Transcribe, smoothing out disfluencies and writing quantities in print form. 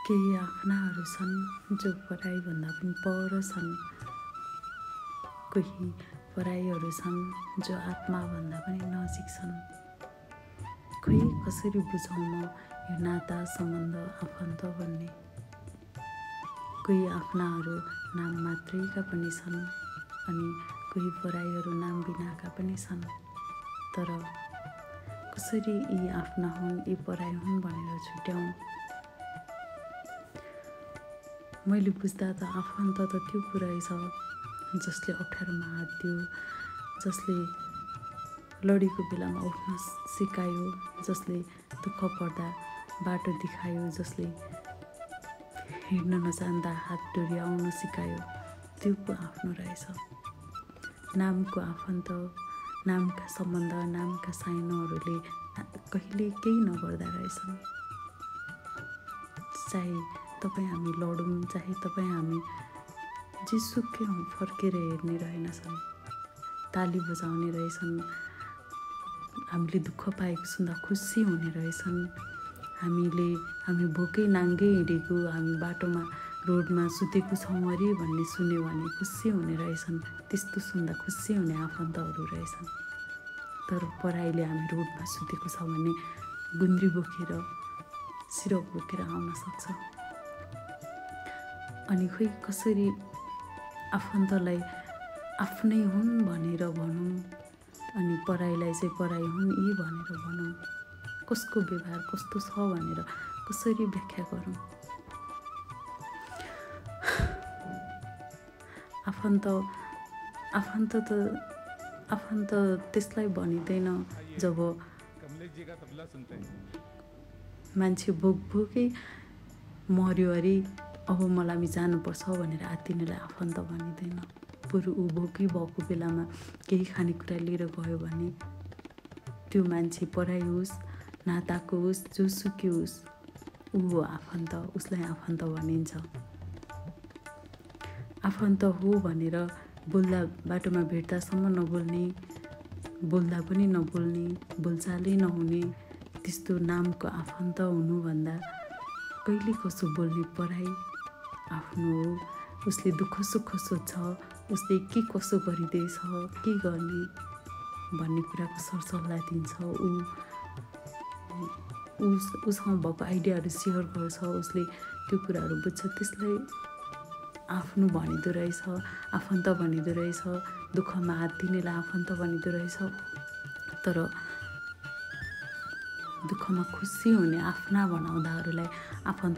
केही आफ्नाहरू छन् जो पराईभन्दा पनि पर छन्। कोही पराईहरू छन् जो आत्माभन्दा पनि नजिक छन्। खोइ कसरी बुझौँ म यो नाता सम्बन्ध आफन्त भन्ने। कोही आफ्नाहरू नाम मात्रैका पनि छन् अनि कोही पराईहरू नाम बिनाका पनि छन्। तर कसरी यी आफ्ना हुन् यी पराई हुन् भनेर छुट्याउँ? मैले बुझ्दा त आफन्त त त्यो पुरै छ जसले अप्ठ्यारोमा हात दियो, जसले लडेको बेलामा उठ्न सिकायो, जसले दुःख पर्दा बाटो देखायो, जसले हिँड्न नजान्दा हात डोर्याउन सिकायो, त्यो पो आफ्नो रहेछ। नामको आफन्त, नामका सम्बन्ध, नामका साइनोहरूले कहिले केही नगर्दा रहेछन्। चाहे तपाईँ हामी लडौँ, चाहे तपाईँ हामी जेसुकै हौँ फर्केर हेर्ने रहेनछन्, ताली बजाउने रहेछन्, हामीले दुःख पाएको सुन्दा खुसी हुने रहेछन्। हामी भोकै नाङ्गै हिँडेको, हामी बाटोमा रोडमा सुतेको छौँ अरे भन्ने सुन्यो भने खुसी हुने रहेछन्। त्यस्तो सुन्दा खुसी हुने आफन्तहरू रहेछन्। तर पराईले हामी रोडमा सुतेको छ भने गुन्द्री बोकेर सिरक बोकेर आउन सक्छ। अनि खोइ कसरी आफन्तलाई आफ्नै हुन् भनेर भनौँ अनि पराईलाई चाहिँ पराई हुन् यी भनेर भनौँ। कसको व्यवहार कस्तो छ भनेर कसरी व्याख्या गरौँ? आफन्त त्यसलाई भनिँदैन जब मान्छे भोकै मर्यो अरे अब मलाई जानुपर्छ भनेर आत्तिनेलाई आफन्त भनिँदैन। बरु ऊ भोकै भएको बेलामा केही खानेकुरा लिएर गयो भने त्यो मान्छे पराई होस् नाताको होस् जोसुकै होस् ऊ हो आफन्त, उसलाई आफन्त भनिन्छ। आफन्त हो भनेर बोल्दा बाटोमा भेट्दासम्म नबोल्ने, बोल्दा पनि नबोल्ने, बोलचालै नहुने त्यस्तो नामको आफन्त हुनुभन्दा कहिले कसो बोल्ने पराई आफ्नो हो। उसले दुःख सुख सोध्छ, उसले के कसो गरिँदैछ, के गर्ने भन्ने कुराको सरसल्लाह दिन्छ, उसँग भएको आइडियाहरू सेयर गर्छ, उसले त्यो कुराहरू बुझ्छ, त्यसलाई आफ्नो भनिँदो रहेछ, आफन्त भनिँदो रहेछ। दुःखमा हात दिनेलाई आफन्त भनिँदो रहेछ। तर दुःखमा खुसी हुने आफ्ना बनाउँदाहरूलाई आफन्त